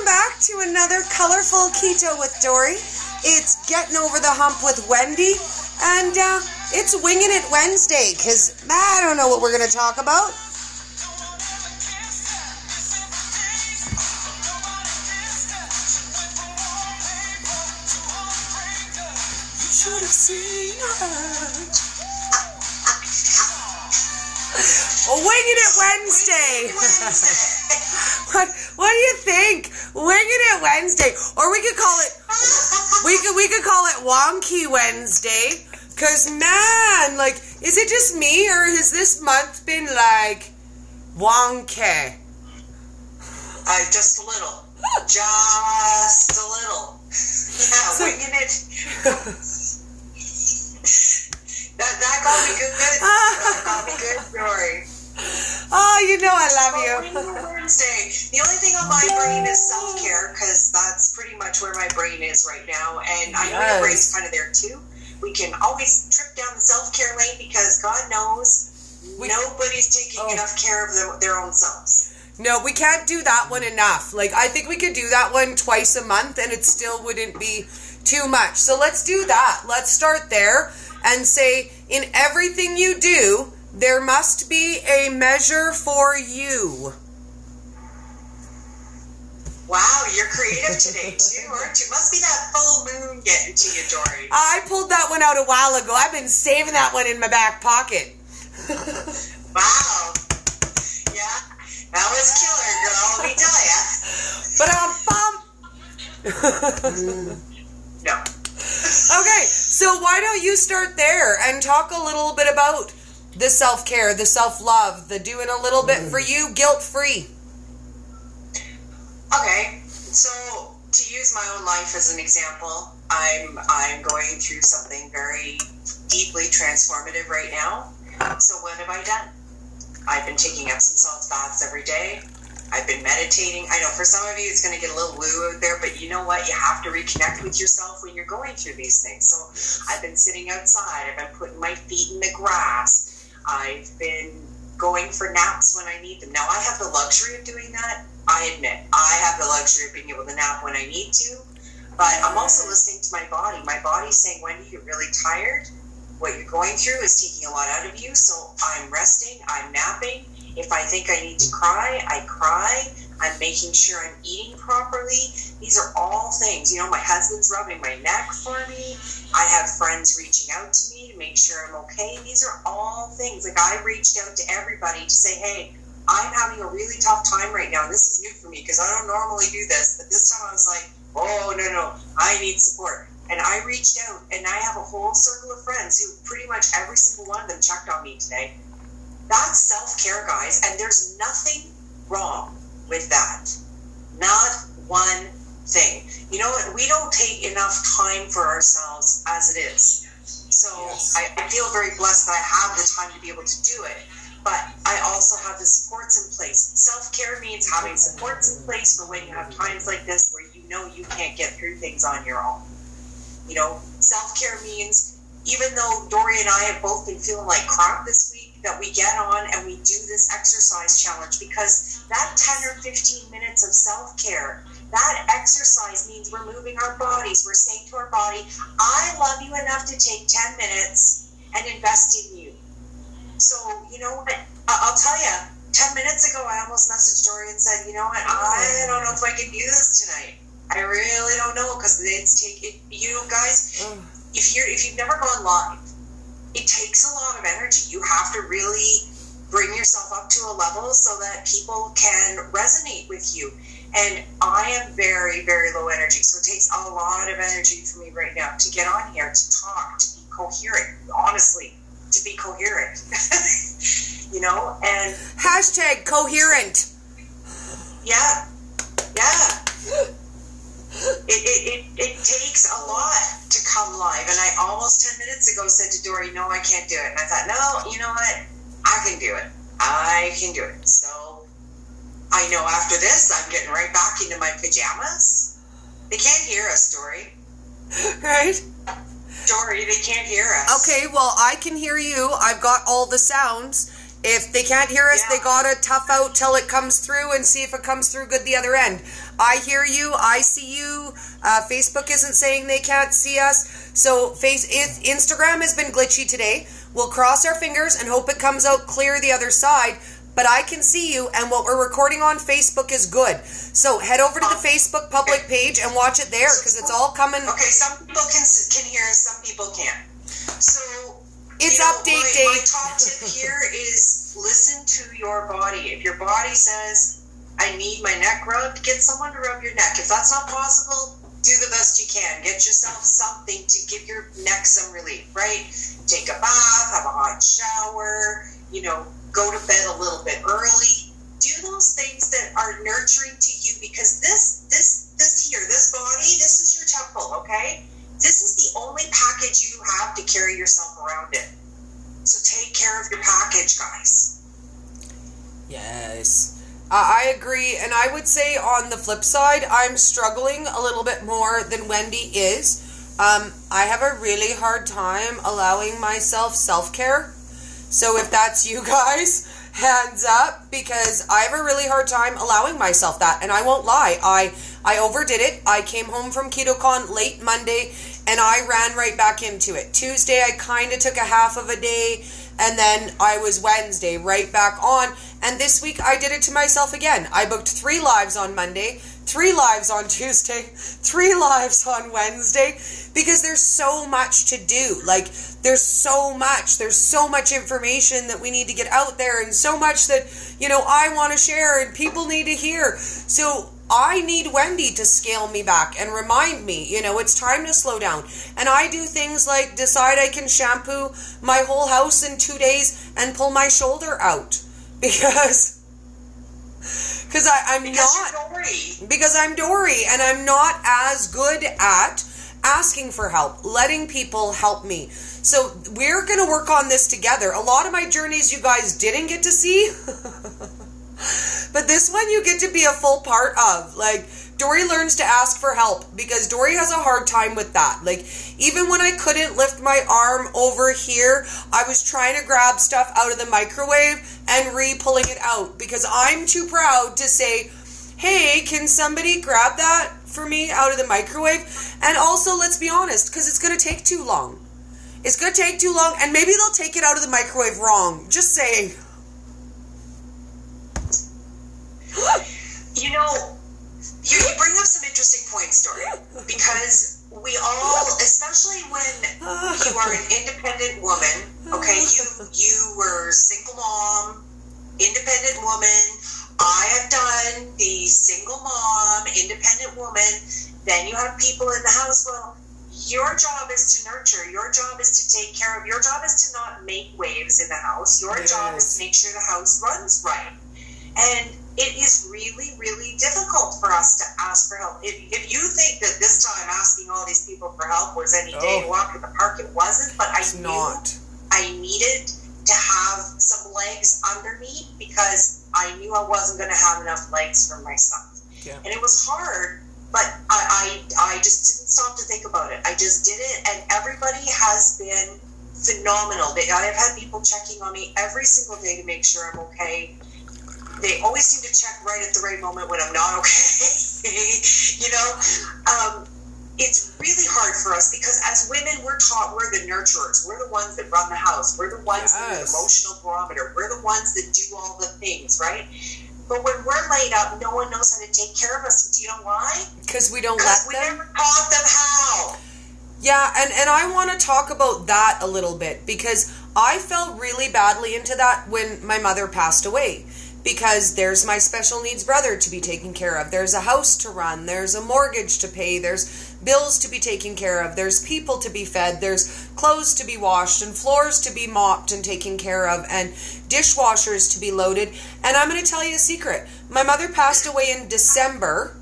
Welcome back to another colorful keto with Dori. It's Getting Over the Hump with Wendy, and it's Winging It Wednesday, because I don't know what we're going to talk about. You should have seen her. Winging It Wednesday. What do you think? Winging It Wednesday, or we could call it we could call it Wonky Wednesday. Cause man, like, is it just me, or has this month been like wonky? Just a little, just a little. Yeah, winging it. that got me good. That got me good, Dori. Oh, you know I love you. Wednesday. The only thing on my brain is self-care, because that's pretty much where my brain is right now. And I know your brain's kind of there too. We can always trip down the self-care lane, because God knows nobody's taking enough care of their own selves. No, we can't do that one enough. Like, I think we could do that one twice a month and it still wouldn't be too much. So let's do that. Let's start there and say, in everything you do, there must be a measure for you. Wow, you're creative today too, aren't you? Must be that full moon getting to you, Dori. I pulled that one out a while ago. I've been saving that one in my back pocket. Wow. Yeah, that was killer, girl, let me tell ya. But No. Okay, so why don't you start there and talk a little bit about the self-care, the self-love, the doing a little bit for you, guilt-free. Okay, so to use my own life as an example, I'm going through something very deeply transformative right now. So what have I done? I've been taking Epsom salts baths every day. I've been meditating. I know for some of you it's going to get a little woo out there, but you know what? You have to reconnect with yourself when you're going through these things. So I've been sitting outside. I've been putting my feet in the grass. I've been going for naps when I need them. Now, I have the luxury of doing that. I admit, I have the luxury of being able to nap when I need to, but I'm also listening to my body. My body's saying, Wendy, you're really tired. What you're going through is taking a lot out of you, so I'm resting, I'm napping. If I think I need to cry, I cry. I'm making sure I'm eating properly. These are all things. You know, my husband's rubbing my neck for me. I have friends reaching out to me to make sure I'm okay. These are all things. Like, I reached out to everybody to say, hey, I'm having a really tough time right now. This is new for me because I don't normally do this. But this time I was like, oh, no, I need support. And I reached out, and I have a whole circle of friends who pretty much every single one of them checked on me today. That's self-care, guys, and there's nothing wrong with that. Not one thing. You know what? We don't take enough time for ourselves as it is. So yes. I feel very blessed that I have the time to be able to do it. But I also have the supports in place. Self-care means having supports in place for when you have times like this where you know you can't get through things on your own. You know, self-care means, even though Dori and I have both been feeling like crap this week, that we get on and we do this exercise challenge, because that 10 or 15 minutes of self-care, that exercise means we're moving our bodies. We're saying to our body, I love you enough to take 10 minutes and invest in you. So, you know what? I'll tell you, 10 minutes ago, I almost messaged Dori and said, you know what? I don't know if I can do this tonight. I really don't know, because it's taking, you know, guys, if you've never gone live, it takes a lot of energy. You have to really bring yourself up to a level so that people can resonate with you. And I am very, very low energy, so it takes a lot of energy for me right now to get on here, to talk, to be coherent, honestly, to be coherent, you know, and... Hashtag coherent. Yeah. It takes a lot to come live, and I almost 10 minutes ago said to Dori, no, I can't do it. And I thought, no, you know what? I can do it. So I know after this, I'm getting right back into my pajamas. They can't hear us, Dori. Right? Dori, they can't hear us. Okay, well, I can hear you. I've got all the sounds. If they can't hear us, they gotta tough out till it comes through and see if it comes through good the other end. I hear you. I see you. Facebook isn't saying they can't see us. So Instagram has been glitchy today. We'll cross our fingers and hope it comes out clear the other side. But I can see you, and what we're recording on Facebook is good. So head over to the Facebook public page and watch it there, because it's all coming. Okay, some people can hear us, some people can't. So it's update day. My top tip here is listen to your body. If your body says, I need my neck rubbed, get someone to rub your neck. If that's not possible, do the best you can. Get yourself something to give your neck some relief, right? Take a bath, have a hot shower, go to bed a little bit early. Do those things that are nurturing to you, because this body, this is your temple, okay? This is the only package you have to carry yourself around in. So take care of your package, guys. Yes. I agree, and I would say on the flip side, I'm struggling a little bit more than Wendy is. I have a really hard time allowing myself self-care. So if that's you guys, hands up, because I have a really hard time allowing myself that. And I won't lie, I overdid it. I came home from KetoCon late Monday, and I ran right back into it. Tuesday, I kind of took a half of a day, and then I was Wednesday right back on. And this week, I did it to myself again. I booked 3 lives on Monday, 3 lives on Tuesday, 3 lives on Wednesday, because there's so much to do. Like, there's so much information that we need to get out there, and so much that, I want to share and people need to hear. So I need Wendy to scale me back and remind me, it's time to slow down. And I do things like decide I can shampoo my whole house in 2 days and pull my shoulder out. Because I'm Dori, and I'm not as good at asking for help, letting people help me. So we're going to work on this together. A lot of my journeys you guys didn't get to see, but this one you get to be a full part of. Like, Dori learns to ask for help, because Dori has a hard time with that. Like, even when I couldn't lift my arm over here, I was trying to grab stuff out of the microwave and re-pulling it out, because I'm too proud to say, hey, can somebody grab that for me out of the microwave? And also, let's be honest, because it's going to take too long. It's going to take too long, and maybe they'll take it out of the microwave wrong. Just saying. You bring up some interesting points, Dori, because we all, especially when you are an independent woman, okay, you were single mom, independent woman. I have done the single mom, independent woman. Then you have people in the house. Well, your job is to nurture. Your job is to take care of. Your job is to not make waves in the house. Your job is to make sure the house runs right. And it is really, really difficult for us to ask for help. If you think that this time asking all these people for help was any day to walk in the park, it wasn't. But I needed to have some legs under me, because I knew I wasn't going to have enough legs for myself. Yeah. And it was hard, but I just didn't stop to think about it. I just did it, and everybody has been phenomenal. I've had people checking on me every single day to make sure I'm okay. They always seem to check right at the right moment when I'm not okay. It's really hard for us, because as women, we're taught we're the nurturers. We're the ones that run the house. We're the ones that are the emotional barometer. We're the ones that do all the things, right? But when we're laid up, no one knows how to take care of us. Do you know why? Because we don't let them. We never taught them how. Yeah, and I want to talk about that a little bit, because I fell really badly into that when my mother passed away. Because there's my special needs brother to be taken care of. There's a house to run. There's a mortgage to pay. There's bills to be taken care of. There's people to be fed. There's clothes to be washed and floors to be mopped and taken care of and dishwashers to be loaded. And I'm going to tell you a secret. My mother passed away in December,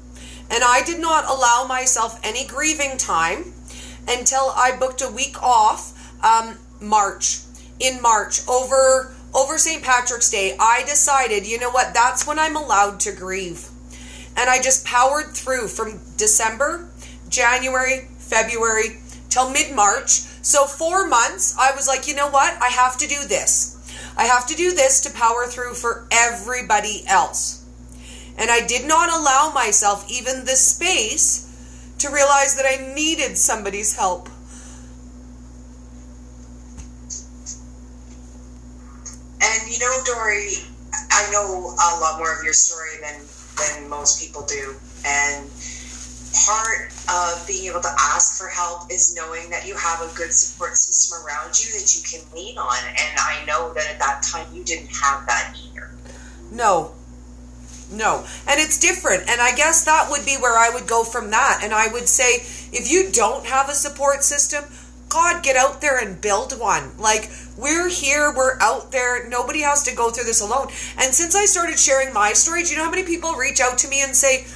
and I did not allow myself any grieving time until I booked a week off in March over St. Patrick's Day. I decided, you know what, that's when I'm allowed to grieve. And I just powered through from December, January, February, till mid-March. So 4 months, I was like, you know what, I have to do this. I have to do this to power through for everybody else. And I did not allow myself even the space to realize that I needed somebody's help. And you know, Dori, I know a lot more of your story than most people do. And part of being able to ask for help is knowing that you have a good support system around you that you can lean on. And I know that at that time you didn't have that either. No. And it's different. And I guess that would be where I would go from that. And I would say, if you don't have a support system, God, get out there and build one. Like, we're here, we're out there. Nobody has to go through this alone. And since I started sharing my story, do you know how many people reach out to me and say,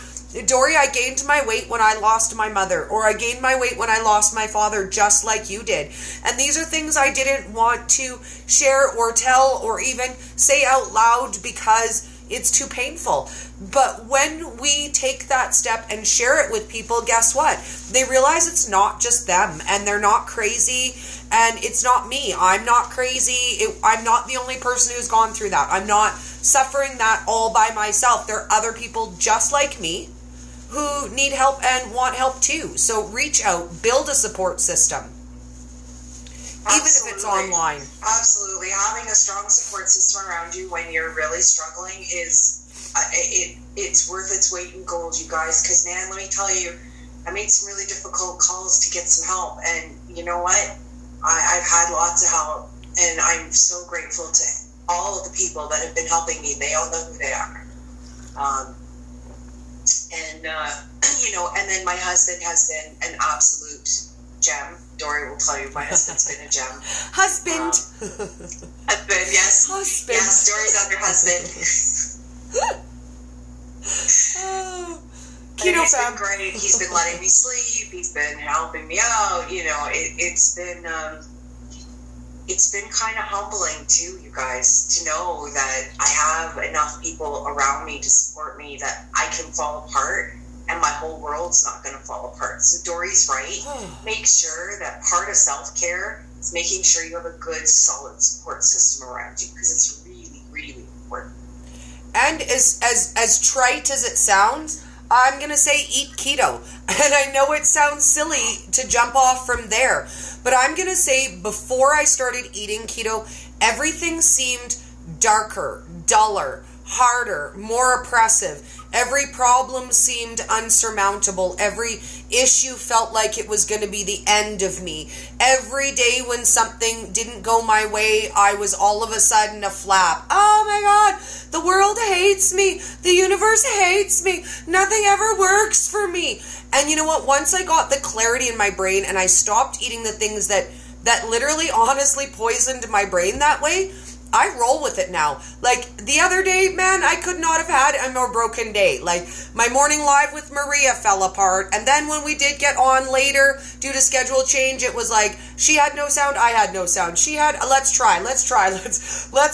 Dori, I gained my weight when I lost my mother, or I gained my weight when I lost my father, just like you did. And these are things I didn't want to share or tell or even say out loud because it's too painful. But when we take that step and share it with people, guess what? They realize it's not just them, and they're not crazy, and it's not me. I'm not crazy. I'm not the only person who's gone through that. I'm not suffering that all by myself. There are other people just like me who need help and want help too. So reach out, build a support system. Even if it's online. Absolutely. Having a strong support system around you when you're really struggling is, it's worth its weight in gold, you guys. Because, man, let me tell you, I made some really difficult calls to get some help. And you know what? I've had lots of help. And I'm so grateful to all of the people that have been helping me. They all know who they are. You know, and then my husband has been an absolute gem. Dori will tell you my husband's been a gem. Husband, yes. Husband. Yes, Dori's on her husband. Oh, keto he's fam. been great. He's been letting me sleep. He's been helping me out. You know, it's been kind of humbling too, you guys, to know that I have enough people around me to support me that I can fall apart and my whole world's not going to fall apart. So Dori's right. Make sure that part of self-care is making sure you have a good, solid support system around you, because it's really, really important. And as trite as it sounds, I'm going to say eat keto. And I know it sounds silly to jump off from there, but I'm going to say before I started eating keto, everything seemed darker, duller, harder, more oppressive. Every problem seemed unsurmountable. Every issue felt like it was going to be the end of me. Every day when something didn't go my way, I was all of a sudden a flap. Oh my God, the world hates me. The universe hates me. Nothing ever works for me. And you know what? Once I got the clarity in my brain and I stopped eating the things that literally honestly poisoned my brain that way, I roll with it now. Like the other day, man, I could not have had a more broken day. Like my morning live with Maria fell apart. And then when we did get on later due to schedule change, it was like she had no sound, I had no sound. She had, let's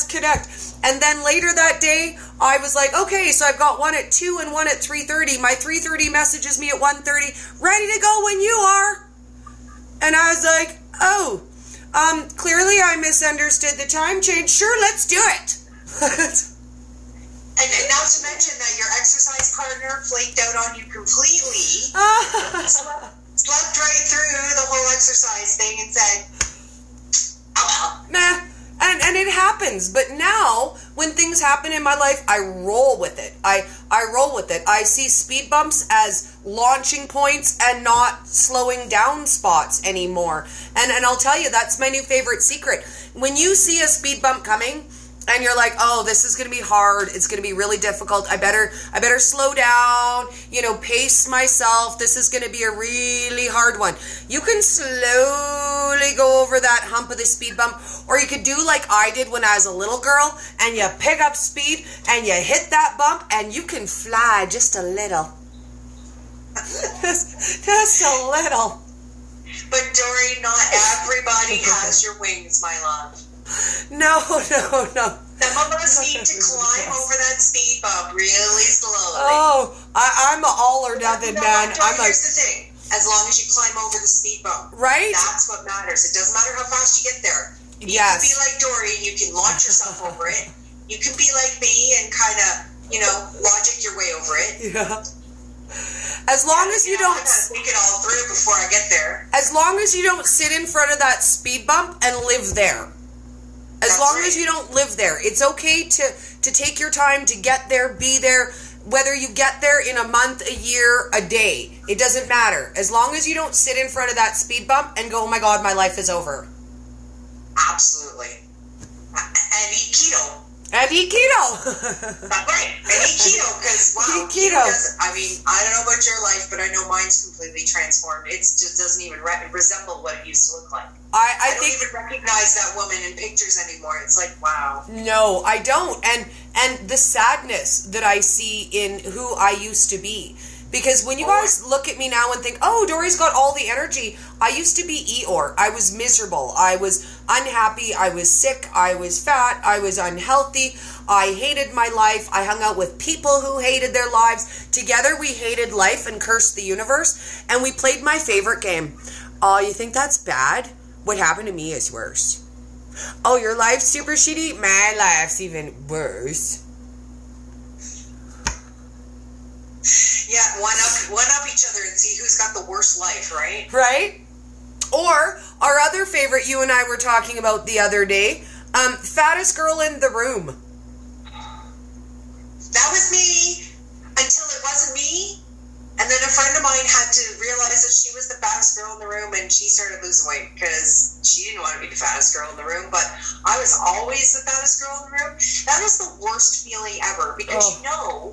connect. And then later that day, I was like, okay, so I've got one at 2 and one at 3:30. My 3:30 messages me at 1:30, ready to go when you are. And I was like, oh, clearly I misunderstood the time change. Sure, let's do it. And not to mention that your exercise partner flaked out on you completely. Slept right through the whole exercise thing and said, oh well. Nah. And it happens. But now, when things happen in my life, I roll with it. I roll with it. I see speed bumps as launching points and not slowing down spots anymore. And I'll tell you, that's my new favorite secret. When you see a speed bump coming, and you're like, oh, this is going to be hard. It's going to be really difficult. I better slow down, pace myself. This is going to be a really hard one. You can slowly go over that hump of the speed bump, or you could do like I did when I was a little girl, and you pick up speed, and you hit that bump, and you can fly just a little. just a little. But Dori, not everybody has your wings, my love. No. Some of us need to climb over that speed bump really slowly. Oh, I'm an all or nothing, man. Here's the thing. As long as you climb over the speed bump. Right? That's what matters. It doesn't matter how fast you get there. You can be like Dori and you can launch yourself over it. You can be like me and kind of, logic your way over it. Yeah. As long as you don't... I gotta think it all through before I get there. As long as you don't sit in front of that speed bump and live there. As long as you don't live there. It's okay to take your time to get there, be there, whether you get there in a month, a year, a day. It doesn't matter. As long as you don't sit in front of that speed bump and go, oh my God, my life is over. Absolutely. And eat keto. And eat keto. That's right. And eat keto, because, wow, keto doesn't, I don't know about your life, but I know mine's completely transformed. It just doesn't even resemble what it used to look like. I don't even recognize that woman in pictures anymore. It's like, wow. No, I don't. And the sadness that I see in who I used to be. Because when you guys look at me now and think, oh, Dori's got all the energy. I used to be Eeyore. I was miserable. I was unhappy. I was sick. I was fat. I was unhealthy. I hated my life. I hung out with people who hated their lives. Together we hated life and cursed the universe. And we played my favorite game. Oh, you think that's bad? What happened to me is worse. Oh, your life's super shitty? My life's even worse. Yeah, one up each other and see who's got the worst life, right? Right? Or our other favorite you and I were talking about the other day, fattest girl in the room. That was me until it wasn't me. And then a friend of mine had to realize that she was the fattest girl in the room, and she started losing weight because she didn't want to be the fattest girl in the room, but I was always the fattest girl in the room. That is the worst feeling ever, because you know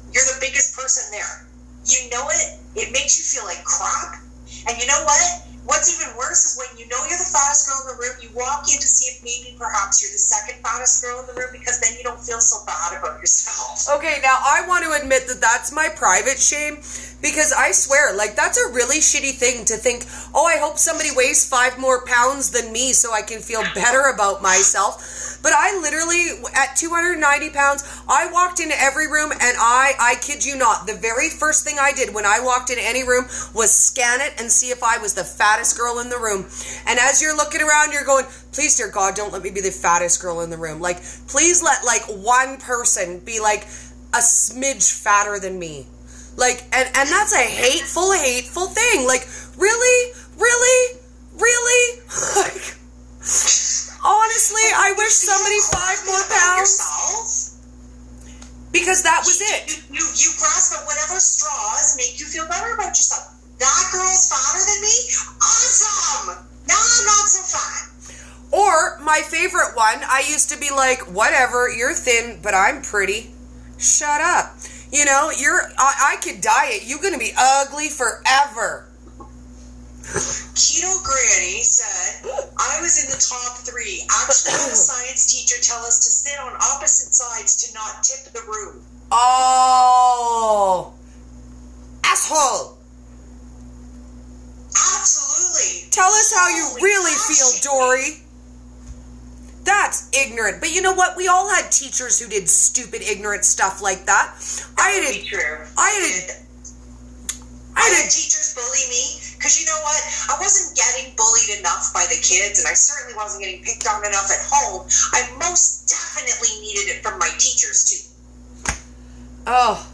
you're the biggest person there. You know it. It makes you feel like crap. And you know what? What's even worse is when you know you're the fattest girl in the room, you walk in to see if maybe perhaps you're the second fattest girl in the room, because then you don't feel so bad about yourself. Okay, now I want to admit that that's my private shame, because I swear, like, that's a really shitty thing to think, oh, I hope somebody weighs 5 more pounds than me so I can feel better about myself. But I literally, at 290 pounds, I walked into every room, and I kid you not, the very first thing I did when I walked into any room was scan it and see if I was the fattest girl in the room. And as you're looking around, you're going, please, dear God, don't let me be the fattest girl in the room. Like, please let, like, one person be, like, a smidge fatter than me. Like, and that's a hateful thing. Like, really? Like... Honestly, I wish somebody 5 more pounds. Because that was it. You grasp at whatever straws make you feel better about yourself. That girl's fatter than me? Awesome! Now I'm not so fat. Or, my favorite one, I used to be like, whatever, you're thin, but I'm pretty. Shut up. You know, I could diet. You're going to be ugly forever. Keto Granny said, I was in the top 3. Actually, had a science teacher tell us to sit on opposite sides to not tip the room. Oh. Asshole. Absolutely. Tell us how you really feel, Dori. That's ignorant. But you know what? We all had teachers who did stupid, ignorant stuff like that. That would be true. I had teachers bully me. Because you know what? I wasn't getting bullied enough by the kids, and I certainly wasn't getting picked on enough at home. I most definitely needed it from my teachers, too. Oh.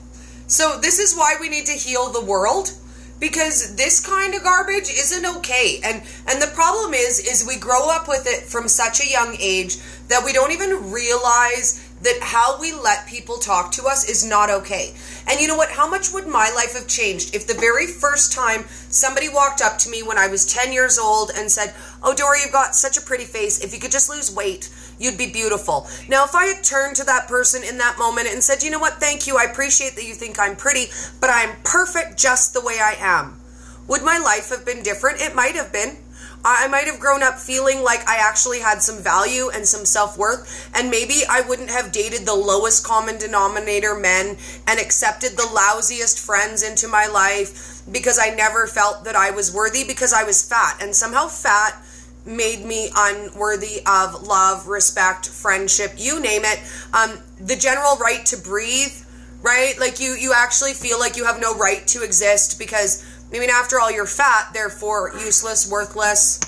So this is why we need to heal the world? Because this kind of garbage isn't okay. And the problem is we grow up with it from such a young age that we don't even realize that how we let people talk to us is not okay. And you know what? How much would my life have changed if the very first time somebody walked up to me when I was 10 years old and said, oh, Dori, you've got such a pretty face. If you could just lose weight, you'd be beautiful. Now, if I had turned to that person in that moment and said, you know what? Thank you. I appreciate that you think I'm pretty, but I'm perfect just the way I am. Would my life have been different? It might have been. I might have grown up feeling like I actually had some value and some self-worth, and maybe I wouldn't have dated the lowest common denominator men and accepted the lousiest friends into my life because I never felt that I was worthy because I was fat, and somehow fat made me unworthy of love, respect, friendship, you name it. The general right to breathe, right? Like you actually feel like you have no right to exist because, I mean, after all, you're fat, therefore useless, worthless,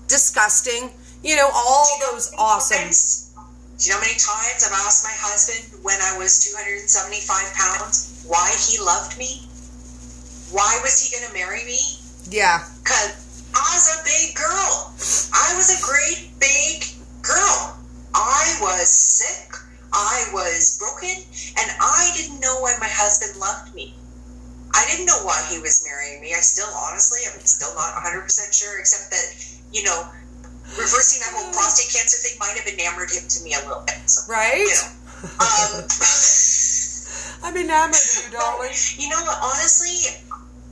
disgusting. You know, all those awesome. Do you know how many times I've asked my husband when I was 275 pounds why he loved me? Why was he going to marry me? Yeah. Because I was a big girl. I was a great big girl. I was sick. I was broken. And I didn't know why my husband loved me. I didn't know why he was marrying me. I'm still not 100% sure, except that, you know, reversing that whole prostate cancer thing might have enamored him to me a little bit. So, right? You know, I'm enamored of you, darling. You know what? Honestly,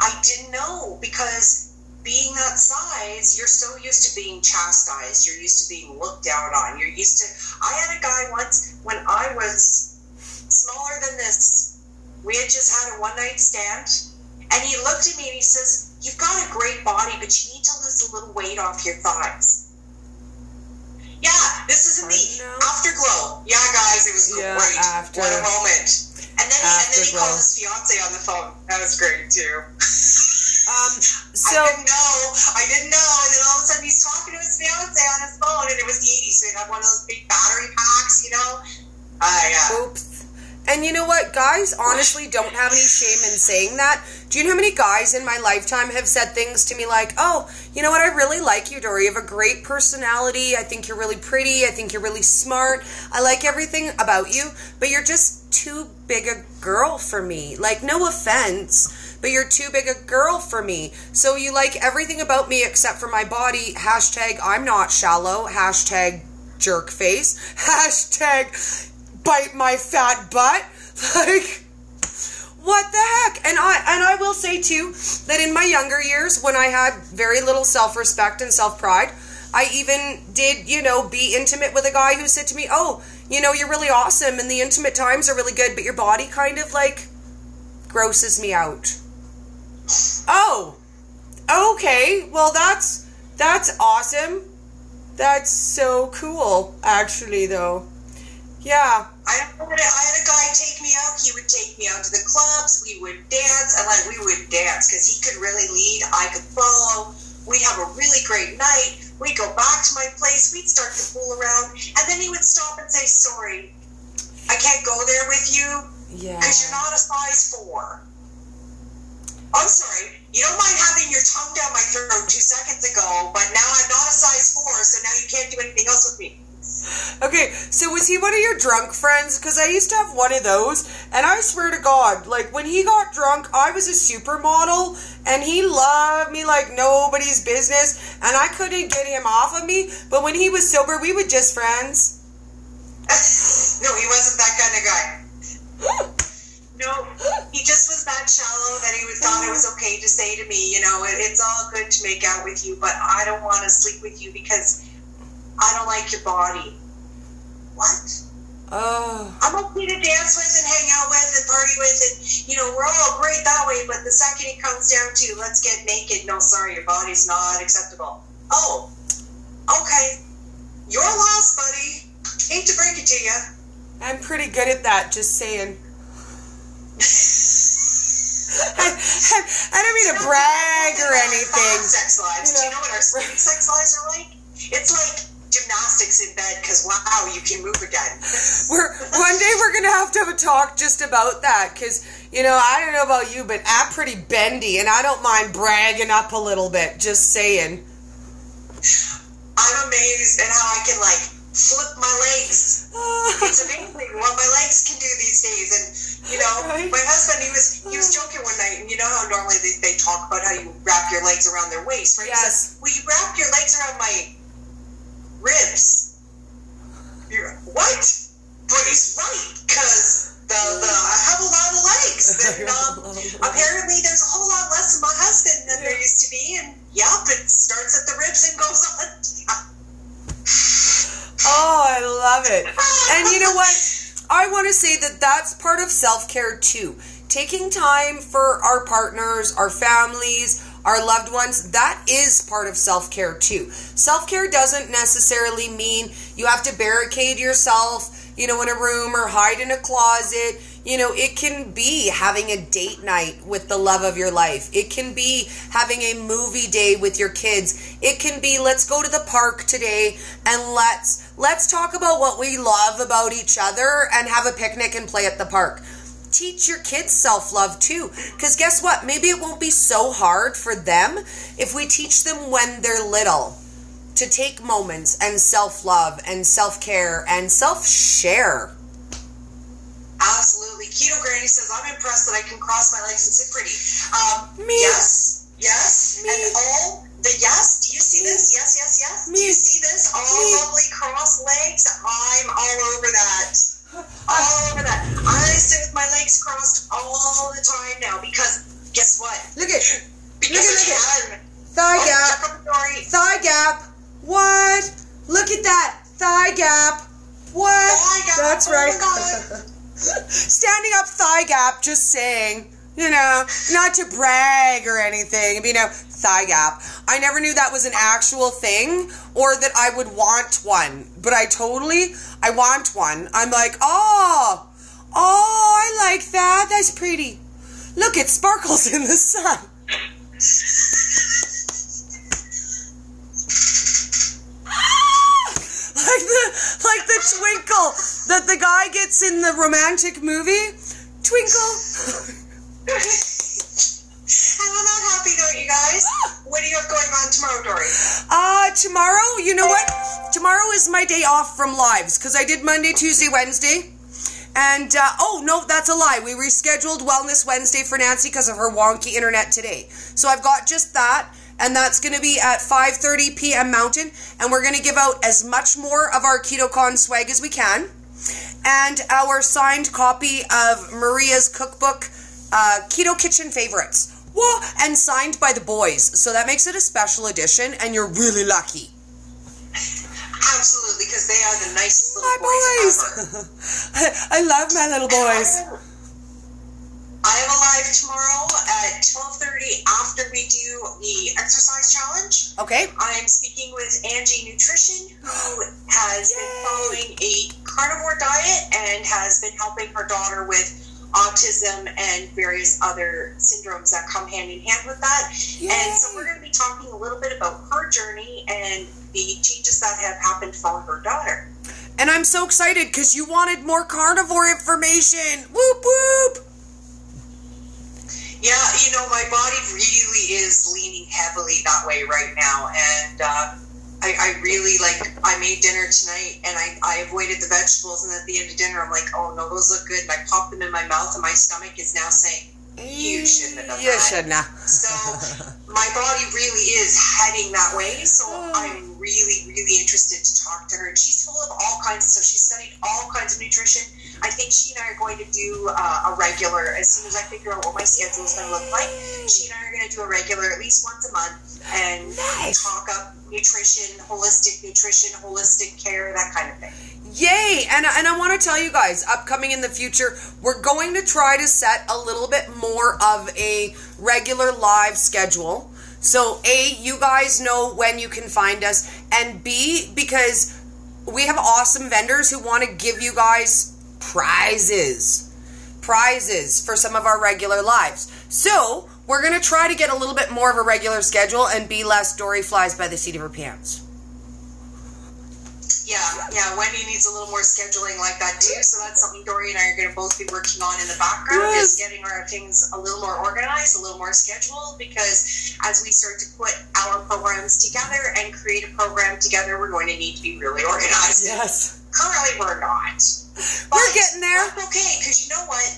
I didn't know, because being that size, you're so used to being chastised. You're used to being looked down on. You're used to... I had a guy once when I was smaller than this. We had just had a one-night stand, and he looked at me and he says, "You've got a great body, but you need to lose a little weight off your thighs." Yeah, this isn't the afterglow. Yeah, guys, it was great. What a moment. And then he called his fiance on the phone. That was great too. So I didn't know. And then all of a sudden he's talking to his fiance on his phone, and it was the 80s, so he'd have one of those big battery packs, you know? Yeah. Oops. And you know what? Guys honestly don't have any shame in saying that. Do you know how many guys in my lifetime have said things to me like, "Oh, you know what? I really like you, Dori. You have a great personality. I think you're really pretty. I think you're really smart. I like everything about you, but you're just too big a girl for me. Like, no offense, but you're too big a girl for me. So you like everything about me except for my body. Hashtag I'm not shallow. Hashtag jerk face. Hashtag bite my fat butt." Like, what the heck? And I will say too that in my younger years, when I had very little self-respect and self-pride, I even did, you know, be intimate with a guy who said to me, "Oh, you know, you're really awesome and the intimate times are really good, but your body kind of like grosses me out." Oh, okay. Well, that's awesome. That's so cool, actually, though. Yeah. I had a guy take me out. He would take me out to the clubs. We would dance, and we would dance because he could really lead. I could follow. We'd have a really great night. We'd go back to my place. We'd start to fool around, and then he would stop and say, "Sorry, I can't go there with you because you're not a size 4. I'm sorry. You don't mind having your tongue down my throat 2 seconds ago, but now I'm not a size 4, so now you can't do anything else with me." Okay, so was he one of your drunk friends? Because I used to have one of those, and I swear to God, like, when he got drunk, I was a supermodel, and he loved me like nobody's business, and I couldn't get him off of me, but when he was sober, we were just friends. No, he wasn't that kind of guy. No, he just was that shallow that he thought it was okay to say to me, you know, "It's all good to make out with you, but I don't want to sleep with you because I don't like your body." What? Oh. I'm okay to dance with and hang out with and party with, and, you know, we're all great that way, but the second it comes down to let's get naked, no, sorry, your body's not acceptable. Oh, okay. Your loss, buddy. Hate to break it to you. I'm pretty good at that, just saying. I don't mean to brag or anything. Sex lives. Do you know what our sex lives are like? It's like gymnastics in bed because, wow, you can move again. One day we're going to have a talk just about that because, you know, I don't know about you, but I'm pretty bendy and I don't mind bragging up a little bit, just saying. I'm amazed at how I can, like, flip my legs. It's amazing what my legs can do these days. And, you know, my husband, he was joking one night, and you know how normally they talk about how you wrap your legs around their waist, right? Yes. He says, "Well, you wrap your legs around my ribs." What? But he's right, because I have a lot of legs. And apparently there's a whole lot less of my husband than there used to be. And, yep, it starts at the ribs and goes on. Oh, I love it. And you know what? I want to say that that's part of self-care too. Taking time for our partners, our families, our loved ones, that is part of self-care too. Self-care doesn't necessarily mean you have to barricade yourself, you know, in a room or hide in a closet. You know, it can be having a date night with the love of your life. It can be having a movie day with your kids. It can be, let's go to the park today and let's talk about what we love about each other and have a picnic and play at the park. Teach your kids self-love too, because guess what? Maybe it won't be so hard for them if we teach them when they're little to take moments and self-love and self-care and self-share. Absolutely. Keto Granny says, I'm impressed that I can cross my legs and sit pretty. Me. Yes. Me. And all the yes. Do you see this? Yes. Me. Do you see this? All Me. lovely cross legs. I'm all over that. All over that. I sit with my legs crossed all the time now because guess what? Look at Thigh gap. Dory. Thigh gap. What? Look at that. Thigh gap. What? Thigh gap. That's Oh right. my God. Standing up thigh gap, just saying, you know, not to brag or anything, but, you know, thigh gap. I never knew that was an actual thing or that I would want one, but I want one. I'm like, oh, I like that. That's pretty. Look, it sparkles in the sun. Like the twinkle that the guy gets in the romantic movie. Twinkle. And on that happy note, you guys, what do you have going on tomorrow, Dory? Tomorrow, you know what? Tomorrow is my day off from lives because I did Monday, Tuesday, Wednesday. And, oh, no, that's a lie. We rescheduled Wellness Wednesday for Nancy because of her wonky internet today. So I've got just that. And that's going to be at 5:30 p.m. Mountain. And we're going to give out as much more of our KetoCon swag as we can. And our signed copy of Maria's cookbook, Keto Kitchen Favorites. Whoa! And signed by the boys. So that makes it a special edition. And you're really lucky. Absolutely, because they are the nicest little boys ever. I love my little boys. I have a live tomorrow at 12:30 after we do the exercise challenge. Okay. I'm speaking with Angie Nutrition, who has been following a carnivore diet and has been helping her daughter with autism and various other syndromes that come hand in hand with that. Yay. And so we're going to be talking a little bit about her journey and the changes that have happened for her daughter. And I'm so excited because you wanted more carnivore information. Whoop, whoop. Yeah, you know, my body really is leaning heavily that way right now. And I really, I made dinner tonight and I avoided the vegetables. And at the end of dinner, I'm like, oh, no, those look good. And I popped them in my mouth and my stomach is now saying, you shouldn't have done that. You shouldn't have. So my body really is heading that way. So I'm really, really interested to talk to her. And she's full of all kinds of stuff. She's studied all kinds of nutrition. I think she and I are going to do a regular, as soon as I figure out what my schedule is going to look like, she and I are going to do a regular at least once a month and talk up nutrition, holistic care, that kind of thing. Yay! And I want to tell you guys, upcoming in the future, we're going to try to set a little bit more of a regular live schedule. So A, you guys know when you can find us, and B, because we have awesome vendors who want to give you guys prizes for some of our regular lives. So we're going to try to get a little bit more of a regular schedule and be less Dory flies by the seat of her pants. Yeah, Wendy needs a little more scheduling like that too, so that's something Dory and I are going to both be working on in the background, is getting our things a little more organized, a little more scheduled, because as we start to put our programs together and create a program together, we're going to need to be really organized. Yes. Currently we're not. But we're getting there. That's okay, because you know what?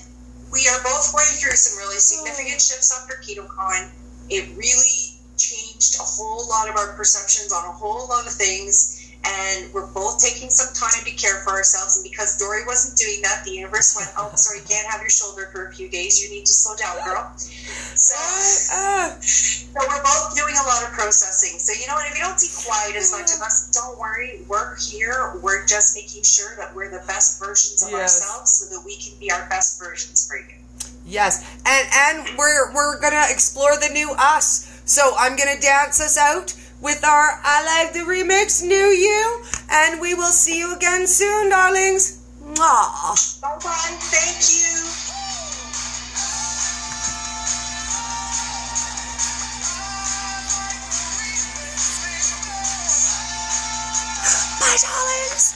We are both going through some really significant shifts after KetoCon. It really changed a whole lot of our perceptions on a whole lot of things. And we're both taking some time to care for ourselves. And because Dory wasn't doing that, the universe went, oh, sorry, you can't have your shoulder for a few days. You need to slow down, girl. So we're both doing a lot of processing. So you know what? If you don't see quite as much of us, don't worry. We're here. We're just making sure that we're the best versions of ourselves so that we can be our best versions for you. Yes. And we're going to explore the new us. So I'm going to dance us out with our I Like the Remix New You, and we will see you again soon, darlings. Aw. Bye-bye. Thank you. Bye, darlings.